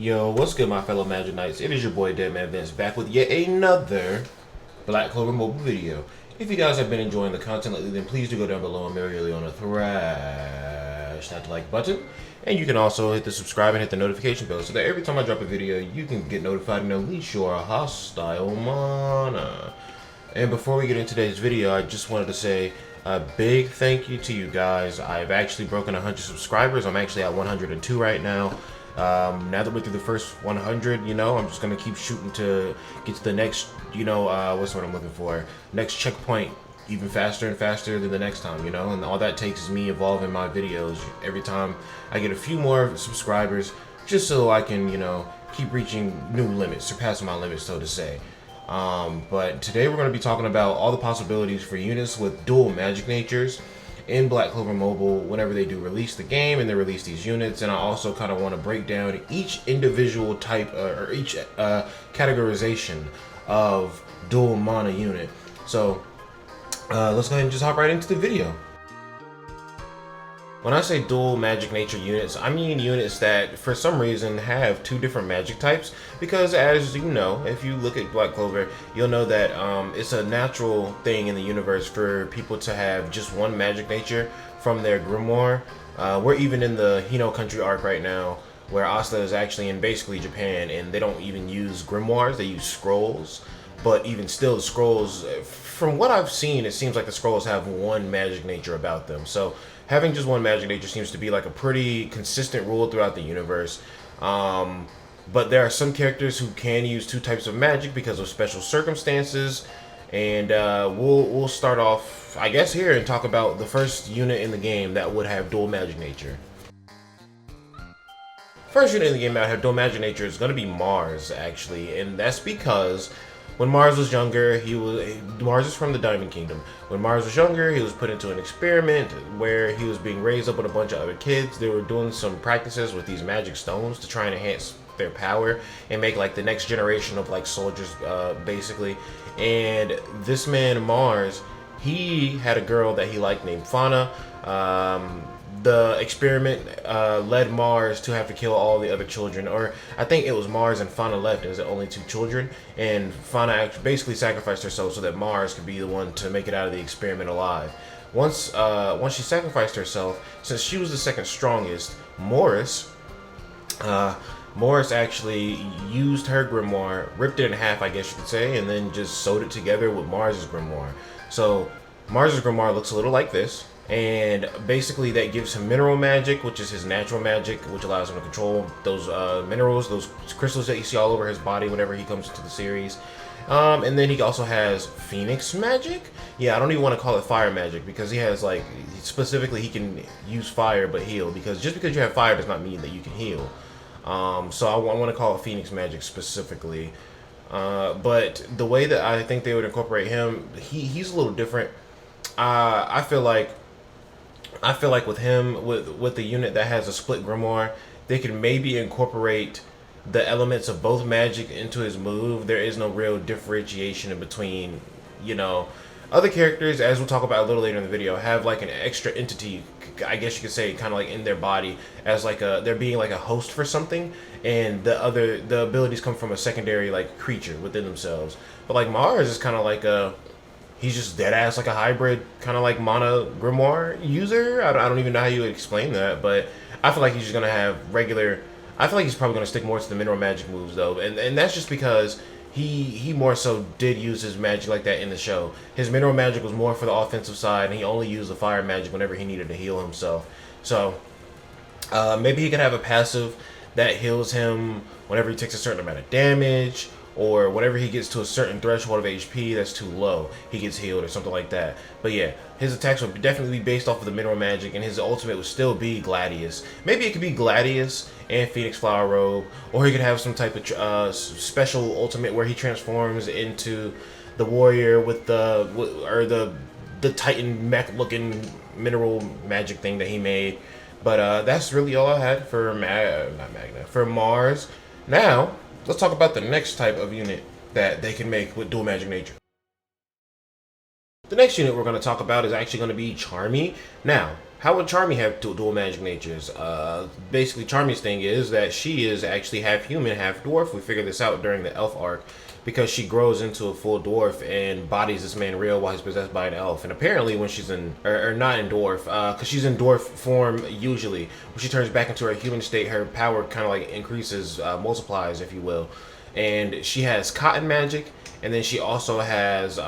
Yo, what's good, my fellow Magic Knights? It is your boy DEADMANVINCE back with yet another Black Clover mobile video. If you guys have been enjoying the content lately, then please do go down below and really on a thrash that like button. And you can also hit the subscribe and hit the notification bell so that every time I drop a video, you can get notified and unleash your hostile mana. And before we get into today's video, I just wanted to say a big thank you to you guys. I've actually broken 100 subscribers. I'm actually at 102 right now. Now that we're through the first 100, I'm just gonna keep shooting to get to the next, what's what I'm looking for, next checkpoint even faster and faster than the next time, and all that takes is me evolving my videos every time I get a few more subscribers, just so I can, keep reaching new limits, surpassing my limits, so to say. But today we're going to be talking about all the possibilities for units with dual magic natures in Black Clover Mobile whenever they do release the game and they release these units. And I also kind of want to break down each individual type or each categorization of dual mana unit. So let's go ahead and just hop right into the video. When I say dual magic nature units, I mean units that for some reason have two different magic types, because as you know, if you look at Black Clover, you'll know that it's a natural thing in the universe for people to have just one magic nature from their Grimoire. We're even in the Hino country arc right now, where Asta is actually in basically Japan, and they don't even use Grimoires, they use scrolls. But even still, the scrolls, from what I've seen, it seems like the scrolls have one magic nature about them. So having just one magic nature seems to be like a pretty consistent rule throughout the universe. But there are some characters who can use two types of magic because of special circumstances. And we'll start off, I guess, here and talk about the first unit in the game that would have dual magic nature. First unit in the game that would have dual magic nature is going to be Mars, actually. And that's because when Mars was younger, Mars is from the Diamond Kingdom. When Mars was younger, he was put into an experiment where he was being raised up with a bunch of other kids. They were doing some practices with these magic stones to try and enhance their power and make like the next generation of like soldiers, basically. And this man, Mars, he had a girl that he liked named Fauna. The experiment led Mars to have to kill all the other children, or I think it was Mars and Fauna left as the only two children, and Fauna basically sacrificed herself so that Mars could be the one to make it out of the experiment alive. Once she sacrificed herself, since she was the second strongest, Morris actually used her grimoire, ripped it in half, I guess you could say, and then just sewed it together with Mars's grimoire. So Mars's grimoire looks a little like this. And basically that gives him mineral magic, which is his natural magic, which allows him to control those minerals, those crystals that you see all over his body whenever he comes into the series. And then he also has Phoenix magic. Yeah, I don't even want to call it fire magic, because he has like, specifically he can use fire but heal, because just because you have fire does not mean that you can heal. So I want to call it Phoenix magic specifically. But the way that I think they would incorporate him, he's a little different. I feel like with him, with the unit that has a split grimoire, they could maybe incorporate the elements of both magic into his move. There is no real differentiation in between, other characters, as we'll talk about a little later in the video, have like an extra entity, I guess you could say, kind of like in their body, as like they're being like a host for something, and the abilities come from a secondary like creature within themselves. But like Mars is kind of like he's just dead ass like a hybrid, kind of like mana grimoire user. I don't even know how you would explain that, but I feel like he's just gonna have regular. I feel like he's probably gonna stick more to the mineral magic moves though, and that's just because he more so did use his magic like that in the show. His mineral magic was more for the offensive side, and he only used the fire magic whenever he needed to heal himself. So maybe he could have a passive that heals him whenever he takes a certain amount of damage, or whenever he gets to a certain threshold of HP that's too low, he gets healed or something like that. But yeah, his attacks would definitely be based off of the mineral magic, and his ultimate would still be Gladius. Maybe it could be Gladius and Phoenix Flower Robe, or he could have some type of special ultimate where he transforms into the warrior with the Titan mech looking mineral magic thing that he made. But that's really all I had for for Mars. Now let's talk about the next type of unit that they can make with dual magic nature. The next unit we're going to talk about is actually going to be Charmy. Now, How would Charmy have dual magic natures? Basically, Charmy's thing is that she is actually half human, half dwarf. We figured this out during the elf arc because she grows into a full dwarf and bodies this man real while he's possessed by an elf. And apparently, when she's in, or not in dwarf, because she's in dwarf form usually, when she turns back into her human state, her power kind of like increases, multiplies, if you will. And she has cotton magic, and then she also has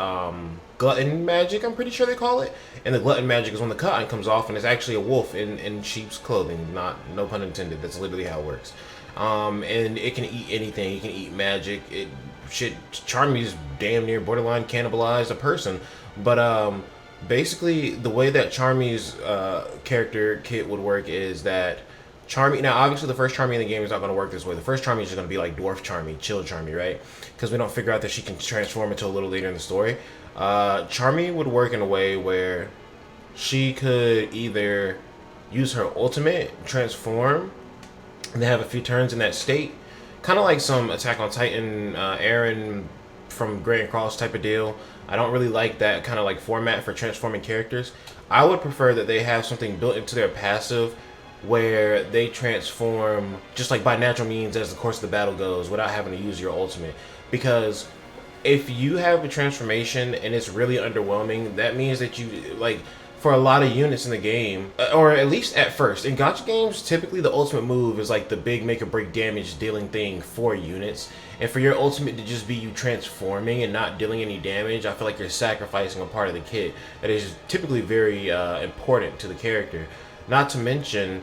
glutton magic, I'm pretty sure they call it. And the glutton magic is when the cotton comes off and it's actually a wolf in sheep's clothing. No pun intended. That's literally how it works. And it can eat anything. It can eat magic. Charmy's damn near borderline cannibalized a person. But basically the way that Charmy's character kit would work is that Charmy, now obviously the first Charmy in the game is not going to work this way. The first Charmy is just going to be like dwarf Charmy, chill Charmy, right? Because we don't figure out that she can transform until a little later in the story. Charmy would work in a way where she could either use her ultimate, transform, and then have a few turns in that state. Kind of like some Attack on Titan, Eren from Grand Cross type of deal. I don't really like that kind of like format for transforming characters. I would prefer that they have something built into their passive where they transform just like by natural means as the course of the battle goes without having to use your ultimate. Because if you have a transformation and it's really underwhelming, that means that you, like, for a lot of units in the game, or at least at first, in gacha games, typically the ultimate move is like the big make or break damage dealing thing for units. And for your ultimate to just be you transforming and not dealing any damage, I feel like you're sacrificing a part of the kit that is typically very important to the character. Not to mention,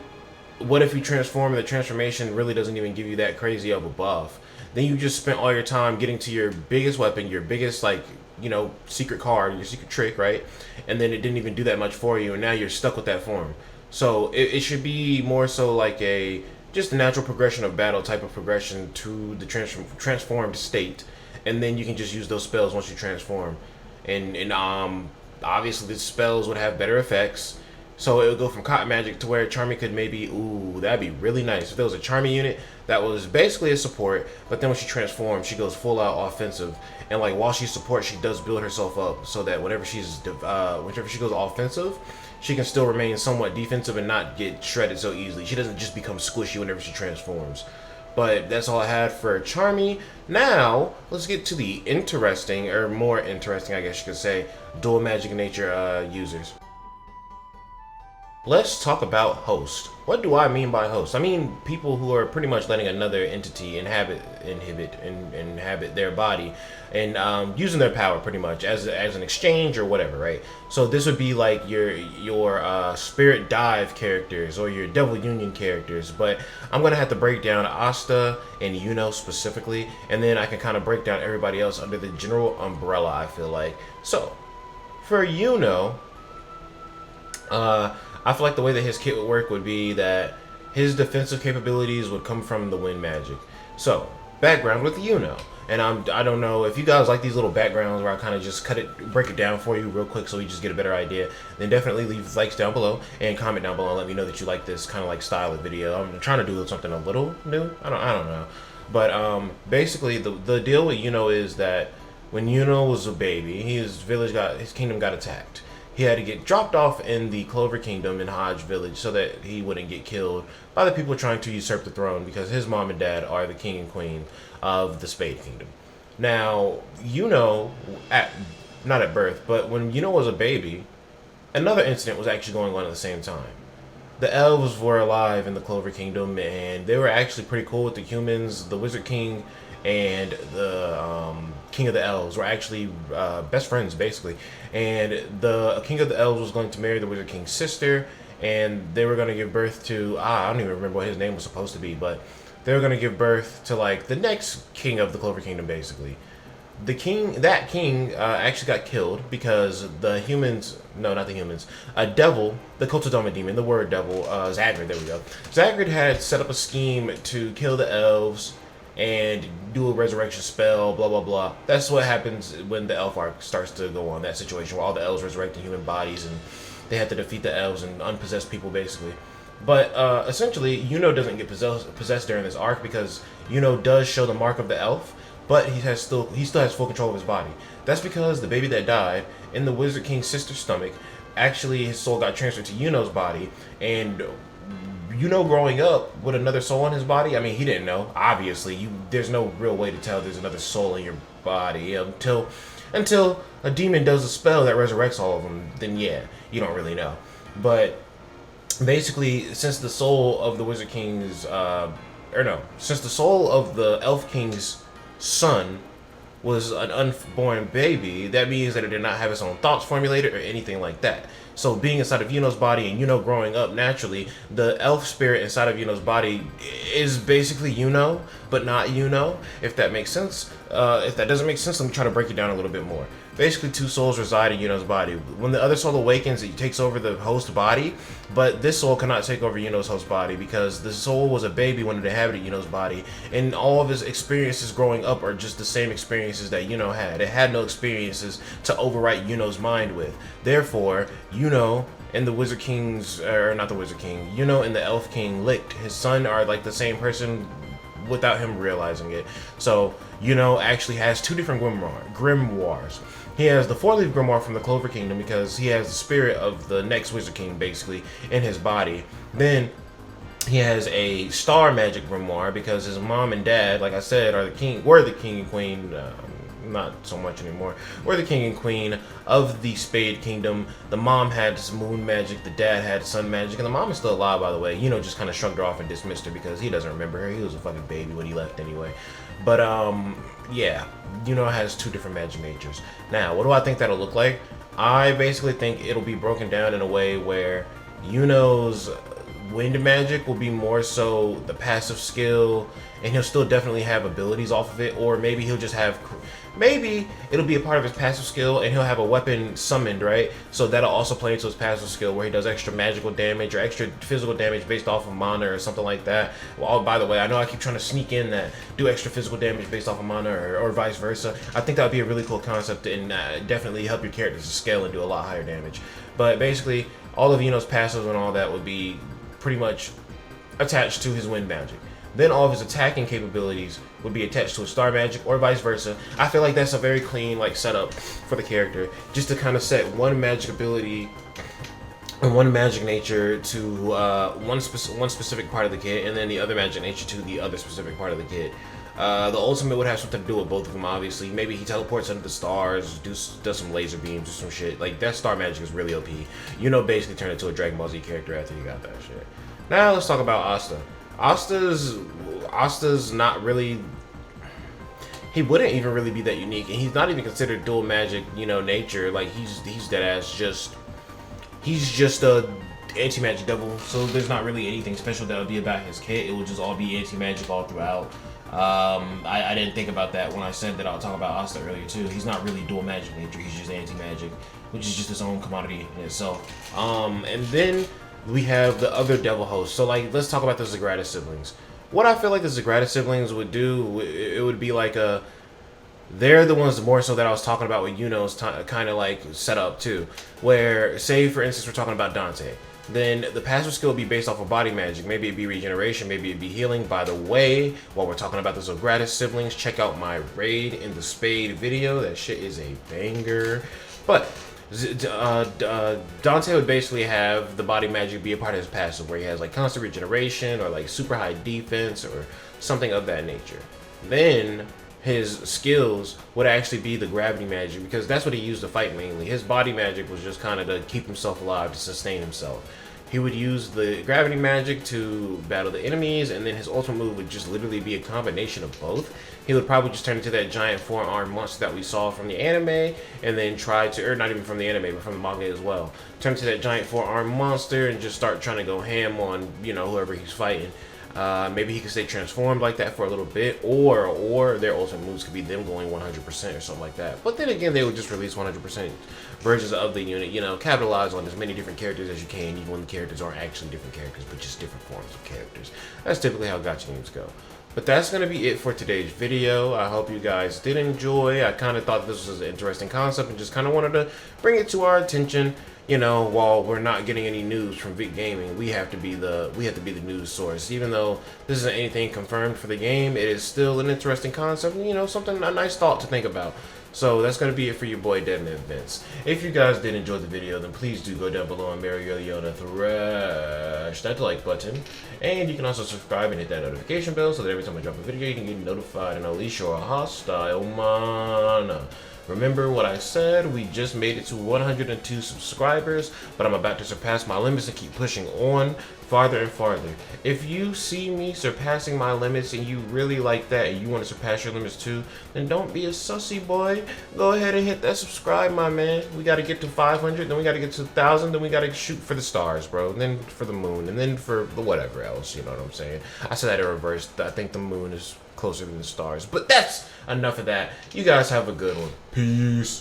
what if you transform and the transformation really doesn't even give you that crazy of a buff? Then you just spent all your time getting to your biggest weapon, your biggest, like, you know, secret card, your secret trick, right? And then it didn't even do that much for you, and now you're stuck with that form. So it should be more so like just a natural progression of battle type of progression to the transformed state, and then you can just use those spells once you transform. And obviously the spells would have better effects. So it would go from cotton magic to where Charmy could maybe, ooh, that'd be really nice. If there was a Charmy unit that was basically a support, but then when she transforms, she goes full out offensive. And like while she's support, she does build herself up so that whenever she goes offensive, she can still remain somewhat defensive and not get shredded so easily. She doesn't just become squishy whenever she transforms. But that's all I had for Charmy. Now, let's get to the interesting, or more interesting, I guess you could say, dual magic nature users. Let's talk about host. What do I mean by host? I mean people who are pretty much letting another entity inhabit their body and using their power pretty much as an exchange or whatever, right? So this would be like your Spirit Dive characters or your Devil Union characters, but I'm gonna have to break down Asta and Yuno specifically, and then I can kind of break down everybody else under the general umbrella, I feel like. So for Yuno, I feel like the way that his kit would work would be that his defensive capabilities would come from the wind magic. So, background with Yuno. And I don't know if you guys like these little backgrounds where I kind of just break it down for you real quick so you just get a better idea. Then definitely leave likes down below and comment down below and let me know that you like this kind of like style of video. I'm trying to do something a little new. I don't know. But basically the deal with Yuno is that when Yuno was a baby, his kingdom got attacked. He had to get dropped off in the Clover Kingdom in Hodge Village so that he wouldn't get killed by the people trying to usurp the throne, because his mom and dad are the king and queen of the Spade Kingdom. Now, Yuno, not at birth, but when Yuno was a baby, another incident was actually going on at the same time. The elves were alive in the Clover Kingdom, and they were actually pretty cool with the humans. The Wizard King and the King of the Elves were actually best friends, basically. And the King of the Elves was going to marry the Wizard King's sister, and they were going to give birth to, I don't even remember what his name was supposed to be, but they were going to give birth to, like, the next king of the Clover Kingdom, basically. That king actually got killed because the humans, no, not the humans, a devil, the Kotodama demon, the word devil, Zagrid, there we go. Zagrid had set up a scheme to kill the elves and do a resurrection spell, blah, blah, blah. That's what happens when the elf arc starts to go on, that situation where all the elves resurrect in human bodies and they have to defeat the elves and unpossessed people, basically. But essentially, Yuno doesn't get possessed during this arc because Yuno does show the mark of the elf, but he still has full control of his body. That's because the baby that died in the Wizard King's sister's stomach actually his soul got transferred to Yuno's body, and growing up with another soul in his body, I mean, he didn't know. Obviously, there's no real way to tell there's another soul in your body until a demon does a spell that resurrects all of them. Then yeah, you don't really know. But basically, since the soul of the Wizard King's, since the soul of the Elf King's son was an unborn baby, that means that it did not have its own thoughts formulated or anything like that. So being inside of Yuno's body and Yuno growing up naturally, the elf spirit inside of Yuno's body is basically Yuno, but not Yuno, if that makes sense. If that doesn't make sense, let me try to break it down a little bit more. Basically, two souls reside in Yuno's body. When the other soul awakens, it takes over the host body, but this soul cannot take over Yuno's host body because the soul was a baby when it inhabited Yuno's body, and all of his experiences growing up are just the same experiences that Yuno had. It had no experiences to overwrite Yuno's mind with. Therefore, Yuno and the Wizard King's, or not the Wizard King, Yuno and the Elf King licked. His son are like the same person without him realizing it. So Yuno actually has two different grimoires. He has the 4-leaf grimoire from the Clover Kingdom because he has the spirit of the next Wizard King basically in his body. Then he has a star magic grimoire because his mom and dad, like I said, were the king and queen. Not so much anymore. We're the king and queen of the Spade Kingdom. The mom had moon magic, the dad had sun magic, and the mom is still alive, by the way. Just kind of shrugged her off and dismissed her because he doesn't remember her. He was a fucking baby when he left anyway. But yeah, has two different magic natures. Now, what do I think that'll look like? I basically think it'll be broken down in a way where Yuno's wind magic will be more so the passive skill, and he'll still definitely have abilities off of it, or maybe he'll just have, maybe it'll be a part of his passive skill and he'll have a weapon summoned, right? So that'll also play into his passive skill where he does extra magical damage or extra physical damage based off of mana or something like that. Well, by the way, I know I keep trying to sneak in that do extra physical damage based off of mana or vice versa. I think that would be a really cool concept and definitely help your characters to scale and do a lot higher damage. But basically, all of Yuno's passives and all that would be pretty much attached to his wind magic. Then all of his attacking capabilities would be attached to his star magic or vice versa. I feel like that's a very clean setup for the character, just to kind of set one magic ability and one magic nature to one specific part of the kit, and then the other magic nature to the other specific part of the kit. The ultimate would have something to do with both of them, obviously. Maybe he teleports into the stars, does some laser beams or some shit. Like, that star magic is really OP. Basically turned into a Dragon Ball Z character after he got that shit. Now let's talk about Asta. Asta's not really, he wouldn't even really be that unique, and he's not even considered dual magic, nature. Like, he's dead ass he's just a anti-magic devil, so there's not really anything special that would be about his kit. It will just all be anti-magic all throughout. I didn't think about that when I said that I'll talk about Asta earlier too. He's not really dual magic nature, he's just anti-magic, which is just his own commodity in itself. And then we have the other devil host. So let's talk about the Zagrata siblings. What I feel like the Zagrata siblings would do, it would be like they're the ones more so that I was talking about with Yuno's kind of set up too. Where, say for instance, we're talking about Dante. Then the passive skill would be based off of body magic. Maybe it'd be regeneration, maybe it'd be healing. By the way, while we're talking about the Zagrata siblings, check out my raid in the Spade video. That shit is a banger. But Dante would basically have the body magic be a part of his passive, where he has constant regeneration or super high defense or something of that nature. Then his skills would actually be the gravity magic, because that's what he used to fight mainly. His body magic was just kind of to keep himself alive, to sustain himself. He would use the gravity magic to battle the enemies, and then his ultimate move would just literally be a combination of both. He would probably just turn into that giant 4-armed monster that we saw from the anime, and then try to, or not even from the anime, but from the manga as well. Turn into that giant 4-armed monster and just start trying to go ham on, whoever he's fighting. Maybe he could stay transformed like that for a little bit, or their ultimate moves could be them going 100% or something like that. But then again, they would just release 100% versions of the unit, capitalize on as many different characters as you can, even when the characters aren't actually different characters, but just different forms of characters. That's typically how gacha games go. But that's going to be it for today's video. I hope you guys did enjoy. I kind of thought this was an interesting concept and just kind of wanted to bring it to our attention. you know, while we're not getting any news from Vic Gaming, we have to be the news source. Even though this isn't anything confirmed for the game, it is still an interesting concept. You know, a nice thought to think about. So that's going to be it for your boy DEADMANVINCE. If you guys did enjoy the video, then please do go down below and marry your Yoda thrash that like button. And you can also subscribe and hit that notification bell so that every time I drop a video, you can get notified and unleash your hostile mana. Remember what I said, we just made it to 102 subscribers, but I'm about to surpass my limits and keep pushing on farther and farther. If you see me surpassing my limits and you really like that and you want to surpass your limits too, then don't be a sussy boy. Go ahead and hit that subscribe, my man. We got to get to 500, then we got to get to 1,000, then we got to shoot for the stars, bro. And then for the moon, and then for the whatever else, you know what I'm saying? I said that in reverse. I think the moon is closer than the stars. But that's enough of that. You guys have a good one. Peace.